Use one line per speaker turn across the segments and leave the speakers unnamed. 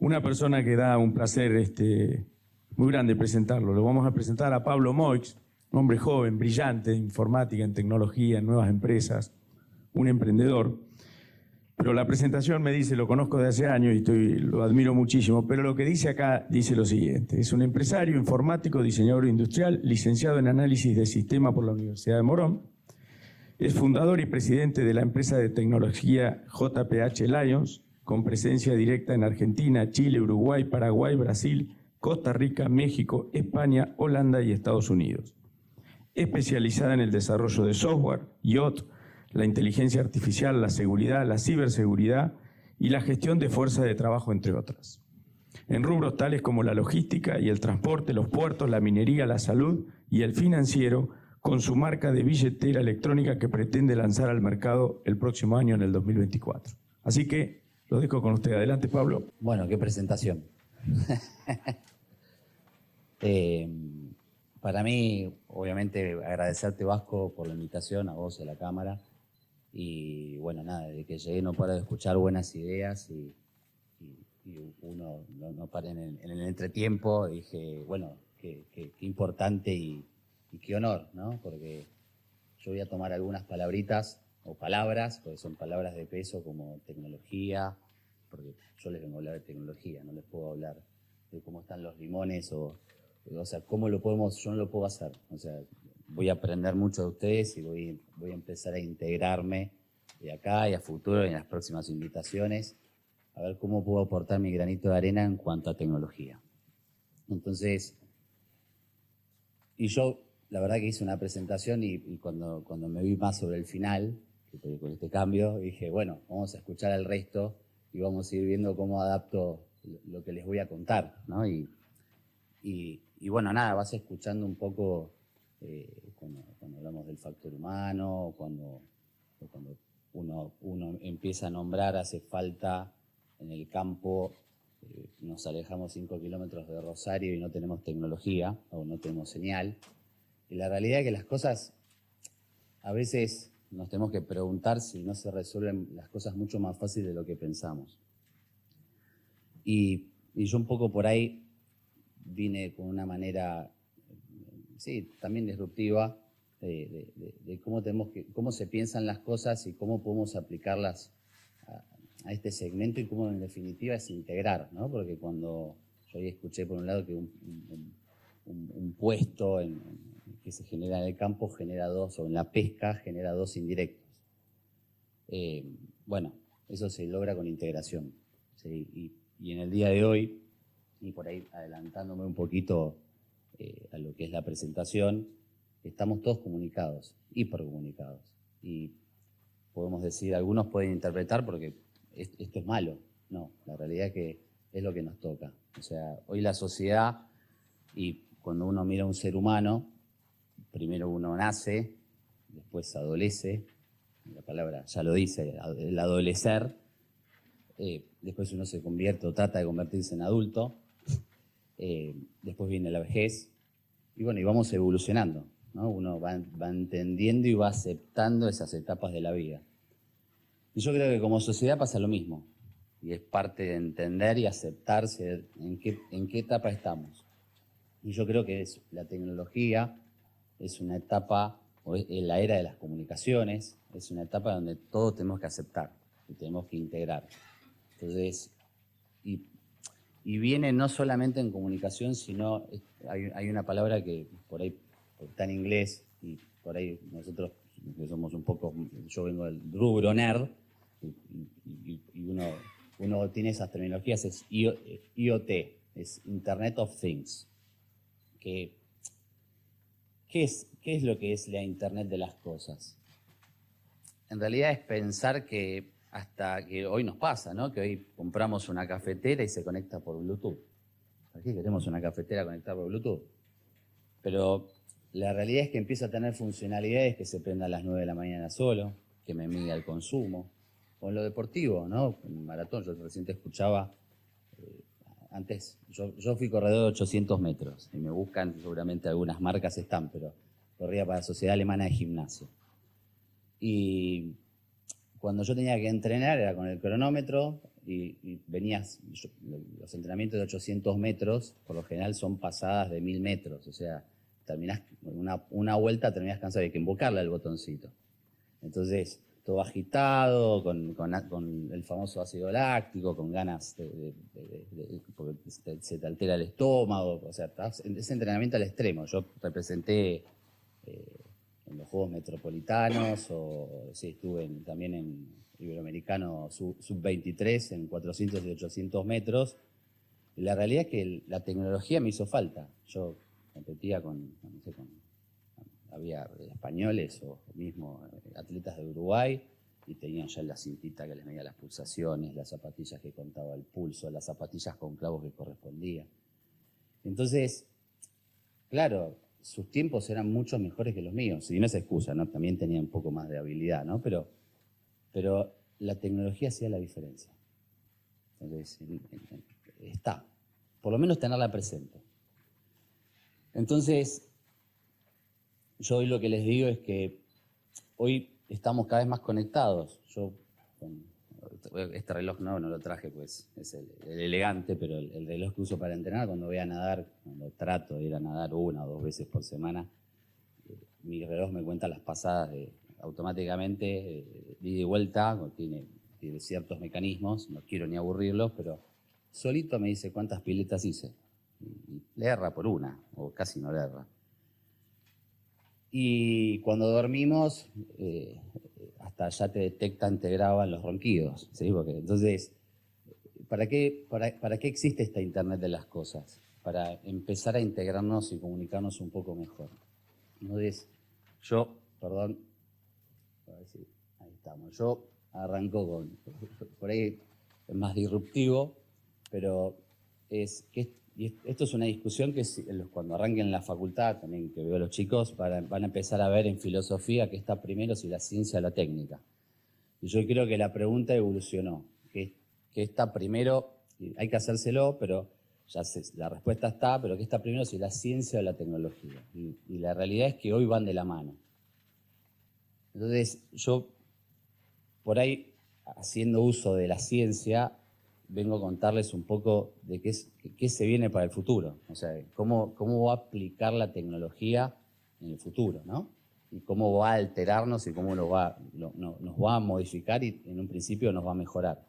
una persona que da un placer muy grande presentarlo. Lo vamos a presentar a Pablo Moix, un hombre joven, brillante, en informática, en tecnología, en nuevas empresas, un emprendedor. Pero la presentación me dice, lo conozco de hace años y lo admiro muchísimo, pero lo que dice acá dice lo siguiente: es un empresario informático, diseñador industrial, licenciado en análisis de sistema por la Universidad de Morón. Es fundador y presidente de la empresa de tecnología JPH Lions, con presencia directa en Argentina, Chile, Uruguay, Paraguay, Brasil, Costa Rica, México, España, Holanda y Estados Unidos. Especializada en el desarrollo de software, IoT, la inteligencia artificial, la seguridad, la ciberseguridad y la gestión de fuerza de trabajo, entre otras. En rubros tales como la logística y el transporte, los puertos, la minería, la salud y el financiero, con su marca de billetera electrónica que pretende lanzar al mercado el próximo año, en el 2024. Así que lo dejo con usted. Adelante, Pablo.
Bueno, qué presentación. Para mí, obviamente, agradecerte, Vasco, por la invitación, a vos y a la cámara. Y bueno, nada, desde que llegué no paro de escuchar buenas ideas y uno no para en el entretiempo. Dije, bueno, qué importante y qué honor, ¿no? Porque yo voy a tomar algunas palabritas o palabras, porque son palabras de peso, como tecnología, porque yo les vengo a hablar de tecnología, no les puedo hablar de cómo están los limones o sea, cómo lo podemos, yo no lo puedo hacer. O sea, voy a aprender mucho de ustedes y voy a empezar a integrarme de acá y a futuro, en las próximas invitaciones, a ver cómo puedo aportar mi granito de arena en cuanto a tecnología. Entonces, y yo, la verdad que hice una presentación y cuando me vi más sobre el final, con este cambio, dije, bueno, vamos a escuchar al resto y vamos a ir viendo cómo adapto lo que les voy a contar, ¿no? Y bueno, nada, vas escuchando un poco cuando hablamos del factor humano, cuando uno empieza a nombrar, hace falta en el campo, nos alejamos 5 kilómetros de Rosario y no tenemos tecnología o no tenemos señal. Y la realidad es que las cosas, a veces nos tenemos que preguntar si no se resuelven las cosas mucho más fácil de lo que pensamos. Y yo un poco por ahí vine con una manera, sí, también disruptiva, de cómo se piensan las cosas y cómo podemos aplicarlas a este segmento y cómo en definitiva es integrar, ¿no? Porque cuando yo ahí escuché por un lado que un puesto que se genera en el campo genera dos, o en la pesca genera dos indirectos. Bueno, eso se logra con integración, ¿sí? Y en el día de hoy, y por ahí adelantándome un poquito a lo que es la presentación, estamos todos comunicados, hipercomunicados. Y podemos decir, algunos pueden interpretar porque esto es malo. No, la realidad es que es lo que nos toca. O sea, hoy la sociedad, y cuando uno mira a un ser humano, primero uno nace, después adolece, la palabra ya lo dice, el adolecer, después uno se convierte o trata de convertirse en adulto, después viene la vejez, y bueno, y vamos evolucionando, ¿no? Uno va entendiendo y va aceptando esas etapas de la vida. Y yo creo que como sociedad pasa lo mismo, y es parte de entender y aceptarse en qué etapa estamos. Y yo creo que la tecnología es una etapa, o es la era de las comunicaciones, es una etapa donde todos tenemos que aceptar y tenemos que integrar. Entonces, y viene no solamente en comunicación, sino hay una palabra que por ahí está en inglés, y por ahí nosotros, que somos un poco, yo vengo del rubro nerd, y uno tiene esas terminologías, es IoT, es Internet of Things. ¿Qué es lo que es la Internet de las cosas? En realidad es pensar que hasta que hoy nos pasa, ¿no? Que hoy compramos una cafetera y se conecta por Bluetooth. ¿Para qué queremos una cafetera conectada por Bluetooth? Pero la realidad es que empieza a tener funcionalidades que se prenda a las 9 de la mañana solo, que me mida el consumo. O en lo deportivo, ¿no? En maratón, yo recién escuchaba, antes, yo fui corredor de 800 metros, y me buscan, seguramente algunas marcas están, pero corría para la Sociedad Alemana de Gimnasio. Y cuando yo tenía que entrenar era con el cronómetro, y los entrenamientos de 800 metros, por lo general son pasadas de 1000 metros, o sea, terminás una vuelta, terminás cansado, hay que invocarle al botoncito. Entonces, todo agitado, con el famoso ácido láctico, con ganas porque se te altera el estómago, o sea, ese entrenamiento al extremo. Yo representé en los Juegos Metropolitanos, o sí, estuve también en Iberoamericano Sub-23 en 400 y 800 metros. Y la realidad es que la tecnología me hizo falta. Yo competía había españoles o mismo atletas de Uruguay y tenían ya la cintita que les medía las pulsaciones, las zapatillas que contaba el pulso, las zapatillas con clavos que correspondían. Entonces, claro, sus tiempos eran mucho mejores que los míos, y no es excusa, ¿no? También tenía un poco más de habilidad, ¿no? Pero la tecnología hacía la diferencia. Entonces, está. Por lo menos tenerla presente. Entonces, yo hoy lo que les digo es que hoy estamos cada vez más conectados. Yo, este reloj no lo traje, pues es el elegante, pero el reloj que uso para entrenar, cuando voy a nadar, cuando trato de ir a nadar 1 o 2 veces por semana, mi reloj me cuenta las pasadas automáticamente, de ida y vuelta, tiene ciertos mecanismos, no quiero ni aburrirlos, pero solito me dice cuántas piletas hice. Y le erra por una, o casi no le erra. Y cuando dormimos, hasta ya te detectan, te graban los ronquidos, ¿sí? Porque, entonces, ¿para qué existe esta Internet de las cosas? Para empezar a integrarnos y comunicarnos un poco mejor. Entonces, perdón, a ver si, ahí estamos. Yo arranco por ahí es más disruptivo, pero y esto es una discusión que cuando arranquen la facultad, también que veo a los chicos, van a empezar a ver en filosofía qué está primero, si la ciencia o la técnica. Y yo creo que la pregunta evolucionó. ¿Qué está primero? Hay que hacérselo, pero la respuesta está, pero ¿qué está primero, si la ciencia o la tecnología? Y la realidad es que hoy van de la mano. Entonces, yo, por ahí, haciendo uso de la ciencia, vengo a contarles un poco de qué se viene para el futuro, o sea, cómo va a aplicar la tecnología en el futuro, ¿no? Y cómo va a alterarnos y cómo nos va a modificar y en un principio nos va a mejorar.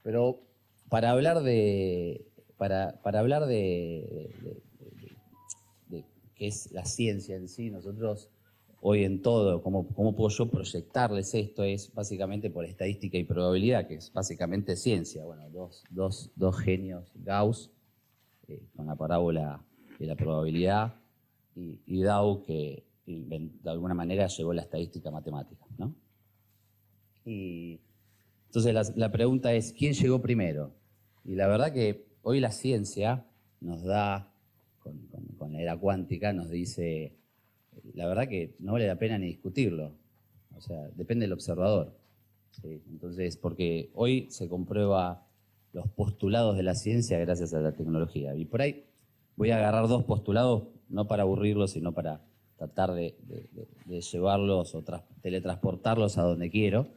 Pero para hablar de qué es la ciencia en sí, nosotros hoy en todo, ¿cómo puedo yo proyectarles esto? Es básicamente por estadística y probabilidad, que es básicamente ciencia. Bueno, dos genios, Gauss, con la parábola de la probabilidad, y Dow, que de alguna manera llevó la estadística matemática, ¿no? Y entonces la pregunta es, ¿quién llegó primero? Y la verdad que hoy la ciencia nos da, con la era cuántica, nos dice, la verdad que no vale la pena ni discutirlo. O sea, depende del observador. ¿Sí? Entonces, porque hoy se comprueba los postulados de la ciencia gracias a la tecnología. Y por ahí voy a agarrar 2 postulados, no para aburrirlos, sino para tratar de llevarlos o teletransportarlos a donde quiero.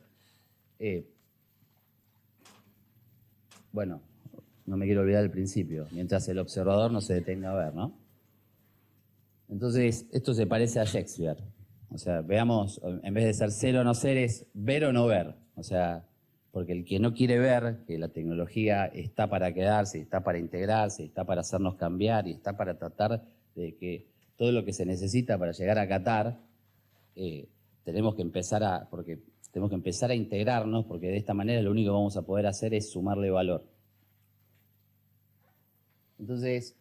Bueno, no me quiero olvidar del principio. Mientras el observador no se detenga a ver, ¿no? Entonces, esto se parece a Shakespeare. O sea, veamos, en vez de ser ser o no ser, es ver o no ver. O sea, porque el que no quiere ver que la tecnología está para quedarse, está para integrarse, está para hacernos cambiar y está para tratar de que todo lo que se necesita para llegar a Qatar, tenemos que empezar a integrarnos, porque de esta manera lo único que vamos a poder hacer es sumarle valor. Entonces,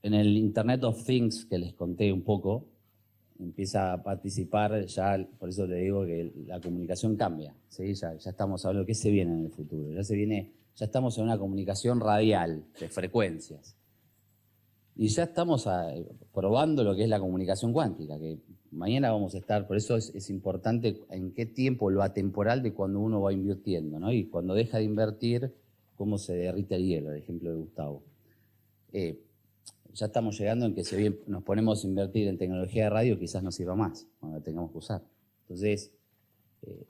en el Internet of Things que les conté un poco, empieza a participar ya, por eso te digo que la comunicación cambia, ¿sí? Ya estamos hablando de qué se viene en el futuro, ya estamos en una comunicación radial, de frecuencias. Y ya estamos probando lo que es la comunicación cuántica, que mañana vamos a estar, por eso es importante en qué tiempo, lo atemporal de cuando uno va invirtiendo, ¿no? Y cuando deja de invertir, cómo se derrite el hielo, el ejemplo de Gustavo. Ya estamos llegando en que si bien nos ponemos a invertir en tecnología de radio, quizás no sirva más cuando la tengamos que usar. Entonces,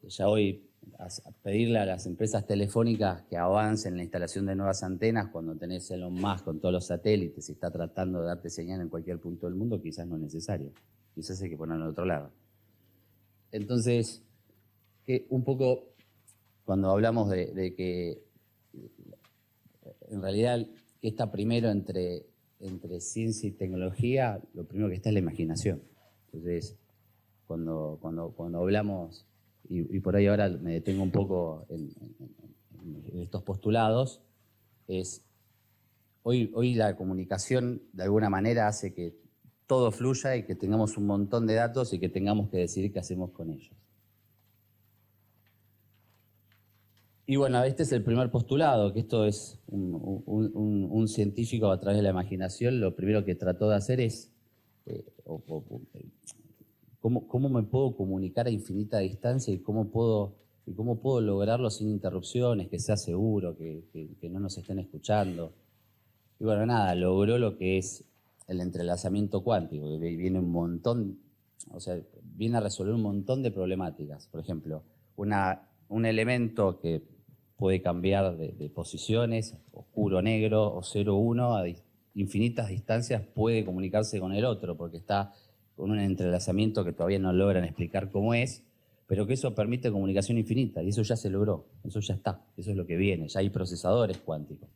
ya hoy a pedirle a las empresas telefónicas que avancen en la instalación de nuevas antenas cuando tenés Elon Musk con todos los satélites y está tratando de darte señal en cualquier punto del mundo, quizás no es necesario. Quizás hay que ponerlo en otro lado. Entonces, que un poco cuando hablamos de que en realidad que está primero entre ciencia y tecnología, lo primero que está es la imaginación. Entonces, cuando hablamos, y por ahí ahora me detengo un poco en estos postulados, es hoy la comunicación de alguna manera hace que todo fluya y que tengamos un montón de datos y que tengamos que decidir qué hacemos con ellos. Y bueno, este es el primer postulado, que esto es un científico a través de la imaginación. Lo primero que trató de hacer es ¿cómo me puedo comunicar a infinita distancia y cómo puedo lograrlo sin interrupciones, que sea seguro, que no nos estén escuchando? Y bueno, nada, logró lo que es el entrelazamiento cuántico, que viene un montón, o sea, viene a resolver un montón de problemáticas. Por ejemplo, un elemento que puede cambiar de posiciones, oscuro-negro o 0-1, a infinitas distancias puede comunicarse con el otro, porque está con un entrelazamiento que todavía no logran explicar cómo es, pero que eso permite comunicación infinita, y eso ya se logró, eso ya está, eso es lo que viene, ya hay procesadores cuánticos.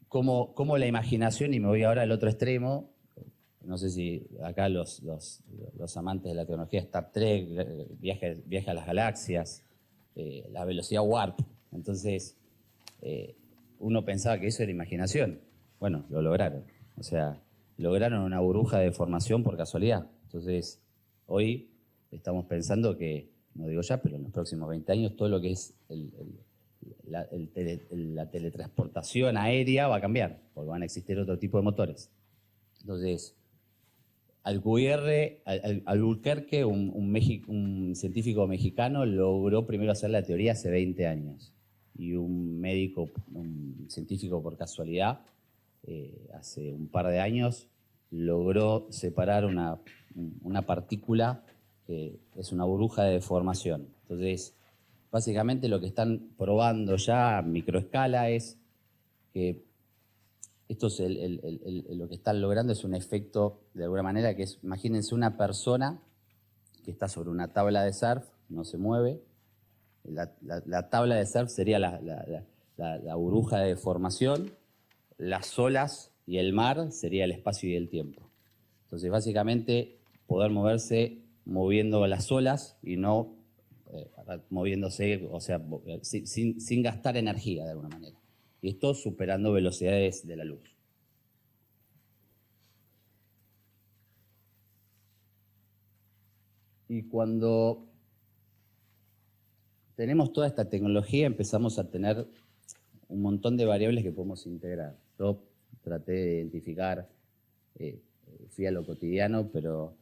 Como la imaginación, y me voy ahora al otro extremo, no sé si acá los amantes de la tecnología, Star Trek, viaje a las galaxias, la velocidad warp. Entonces, uno pensaba que eso era imaginación. Bueno, lo lograron. O sea, lograron una burbuja de formación por casualidad. Entonces, hoy estamos pensando que, no digo ya, pero en los próximos 20 años, todo lo que es la teletransportación aérea va a cambiar, porque van a existir otro tipo de motores. Entonces, Albuquerque, un científico mexicano, logró primero hacer la teoría hace 20 años. Y un científico por casualidad, hace un par de años, logró separar una partícula que es una burbuja de deformación. Entonces, básicamente lo que están probando ya a microescala es que esto es lo que están logrando es un efecto, de alguna manera, que es, imagínense una persona que está sobre una tabla de surf, no se mueve. La tabla de surf sería la burbuja de deformación, las olas y el mar sería el espacio y el tiempo. Entonces, básicamente, poder moverse moviendo las olas y no moviéndose, o sea, sin gastar energía, de alguna manera. Y esto superando velocidades de la luz. Y cuando tenemos toda esta tecnología, empezamos a tener un montón de variables que podemos integrar. Yo traté de identificar, fui a lo cotidiano, pero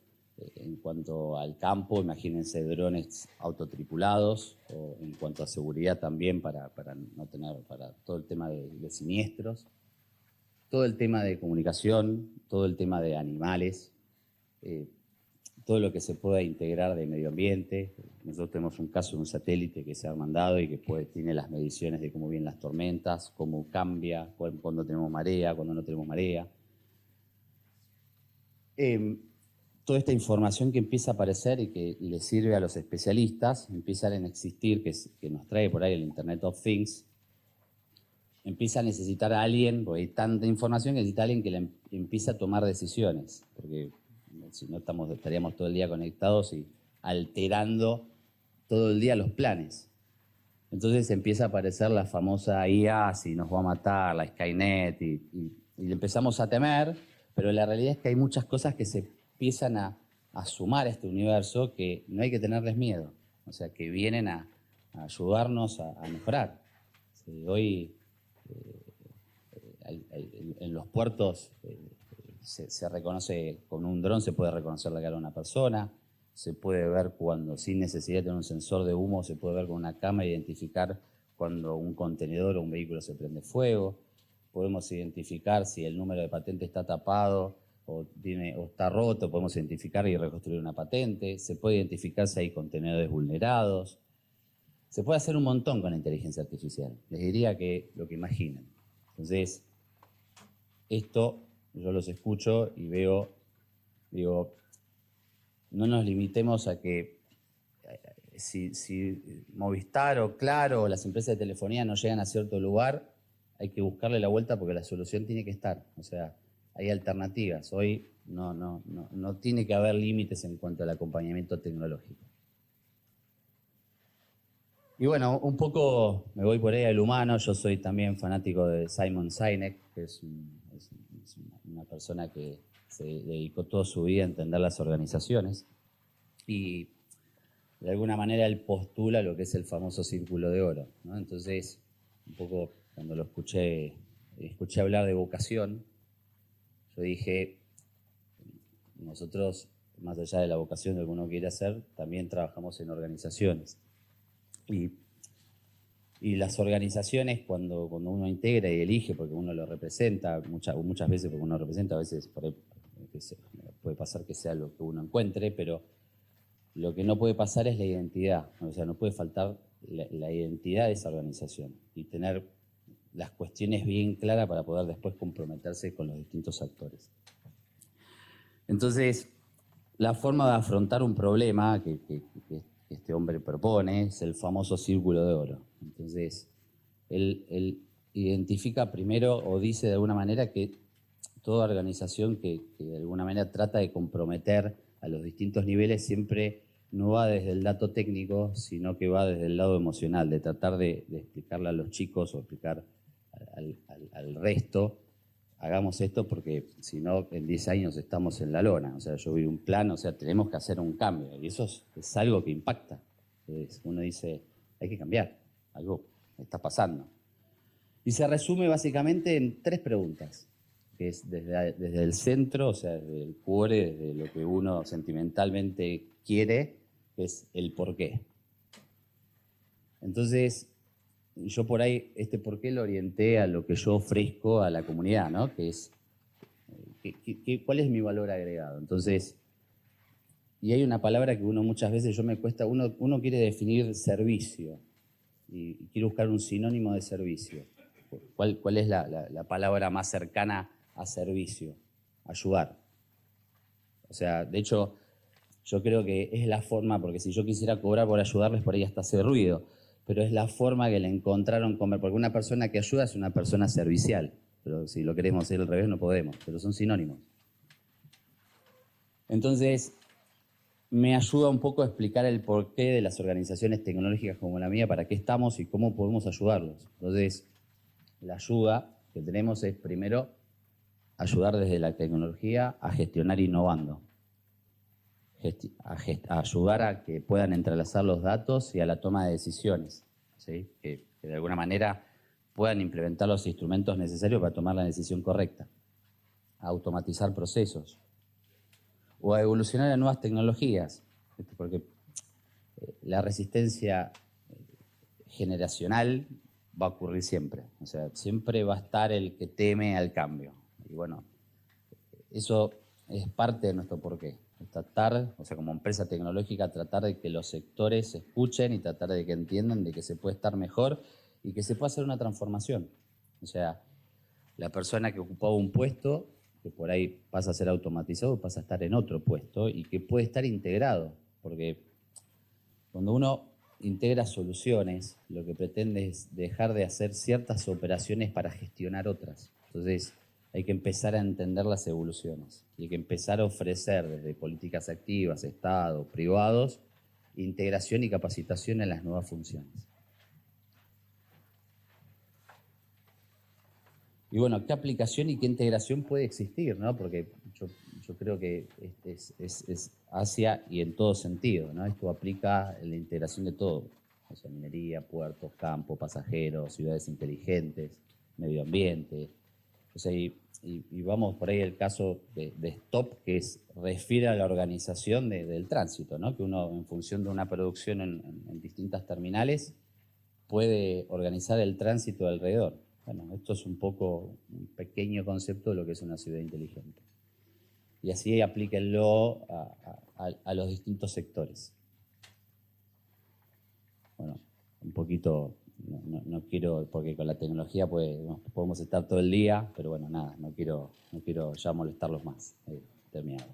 en cuanto al campo, imagínense drones autotripulados, o en cuanto a seguridad también para todo el tema de siniestros, todo el tema de comunicación, todo el tema de animales, todo lo que se pueda integrar de medio ambiente. Nosotros tenemos un caso de un satélite que se ha mandado y que tiene las mediciones de cómo vienen las tormentas, cómo cambia, cuando tenemos marea, cuando no tenemos marea. Toda esta información que empieza a aparecer y que le sirve a los especialistas, empiezan a existir, que nos trae por ahí el Internet of Things, empieza a necesitar a alguien, porque hay tanta información que necesita a alguien que empiece a tomar decisiones, porque si no estaríamos todo el día conectados y alterando todo el día los planes. Entonces empieza a aparecer la famosa IA, si nos va a matar, la Skynet, y le empezamos a temer, pero la realidad es que hay muchas cosas que se empiezan a sumar a este universo que no hay que tenerles miedo, o sea, que vienen a ayudarnos a mejorar. Sí, hoy en los puertos se reconoce, con un dron se puede reconocer la cara de una persona, se puede ver cuando, sin necesidad de tener un sensor de humo, se puede ver con una cámara e identificar cuando un contenedor o un vehículo se prende fuego. Podemos identificar si el número de patente está tapado o está roto, podemos identificar y reconstruir una patente, se puede identificar si hay contenedores vulnerados, se puede hacer un montón con la inteligencia artificial. Les diría que lo que imaginen. Entonces, esto yo los escucho y veo, digo, no nos limitemos a que si Movistar o Claro o las empresas de telefonía no llegan a cierto lugar, hay que buscarle la vuelta porque la solución tiene que estar. O sea, hay alternativas. Hoy no tiene que haber límites en cuanto al acompañamiento tecnológico. Y bueno, un poco me voy por ahí al humano. Yo soy también fanático de Simon Sinek, que es una persona que se dedicó toda su vida a entender las organizaciones. Y de alguna manera él postula lo que es el famoso círculo de oro, ¿no? Entonces, un poco cuando lo escuché hablar de vocación, yo dije, nosotros, más allá de la vocación de lo que uno quiere hacer, también trabajamos en organizaciones. Y las organizaciones, cuando uno integra y elige, porque uno lo representa, muchas veces porque uno representa, a veces puede pasar que sea lo que uno encuentre, pero lo que no puede pasar es la identidad. O sea, no puede faltar la identidad de esa organización y tener las cuestiones bien claras para poder después comprometerse con los distintos actores. Entonces, la forma de afrontar un problema que este hombre propone es el famoso círculo de oro. Entonces, él identifica primero o dice de alguna manera que toda organización que de alguna manera trata de comprometer a los distintos niveles siempre no va desde el dato técnico, sino que va desde el lado emocional, de tratar de explicarle a los chicos o explicar al resto, hagamos esto porque si no, en 10 años estamos en la lona. O sea, yo vi un plan, o sea, tenemos que hacer un cambio. Y eso es algo que impacta. Uno dice, hay que cambiar, algo está pasando. Y se resume básicamente en 3 preguntas, que es desde el centro, o sea, desde el cuore, desde lo que uno sentimentalmente quiere, que es el por qué. Entonces, yo por ahí, este por qué lo orienté a lo que yo ofrezco a la comunidad, ¿no? Que es, ¿cuál es mi valor agregado? Entonces, y hay una palabra que uno muchas veces, uno quiere definir servicio y quiere buscar un sinónimo de servicio. ¿Cuál es la palabra más cercana a servicio? Ayudar. O sea, de hecho, yo creo que es la forma, porque si yo quisiera cobrar por ayudarles, por ahí hasta hace ruido, pero es la forma que le encontraron comer, porque una persona que ayuda es una persona servicial, pero si lo queremos hacer al revés no podemos, pero son sinónimos. Entonces, me ayuda un poco a explicar el porqué de las organizaciones tecnológicas como la mía, para qué estamos y cómo podemos ayudarlos. Entonces, la ayuda que tenemos es primero ayudar desde la tecnología a gestionar innovando. A ayudar a que puedan entrelazar los datos y a la toma de decisiones, ¿sí? Que de alguna manera puedan implementar los instrumentos necesarios para tomar la decisión correcta, a automatizar procesos o a evolucionar a nuevas tecnologías, porque la resistencia generacional va a ocurrir siempre, o sea, siempre va a estar el que teme al cambio. Y bueno, eso es parte de nuestro porqué. Tratar, o sea, como empresa tecnológica, tratar de que los sectores se escuchen y tratar de que entiendan de que se puede estar mejor y que se puede hacer una transformación. O sea, la persona que ocupaba un puesto, que por ahí pasa a ser automatizado, pasa a estar en otro puesto y que puede estar integrado, porque cuando uno integra soluciones, lo que pretende es dejar de hacer ciertas operaciones para gestionar otras. Entonces, hay que empezar a entender las evoluciones y hay que empezar a ofrecer desde políticas activas, Estado, privados, integración y capacitación en las nuevas funciones. Y bueno, ¿qué aplicación y qué integración puede existir, ¿no? Porque yo creo que es hacia y en todo sentido, ¿no? Esto aplica en la integración de todo, o sea, minería, puertos, campo, pasajeros, ciudades inteligentes, medio ambiente. O sea, y vamos por ahí el caso de STOP, que refiere a la organización del tránsito, ¿no? Que uno, en función de una producción en distintas terminales, puede organizar el tránsito alrededor. Bueno, esto es un poco un pequeño concepto de lo que es una ciudad inteligente. y así aplíquenlo a los distintos sectores. Bueno, un poquito, no quiero, porque con la tecnología podemos estar todo el día, pero bueno, nada, no quiero ya molestarlos más. Terminado.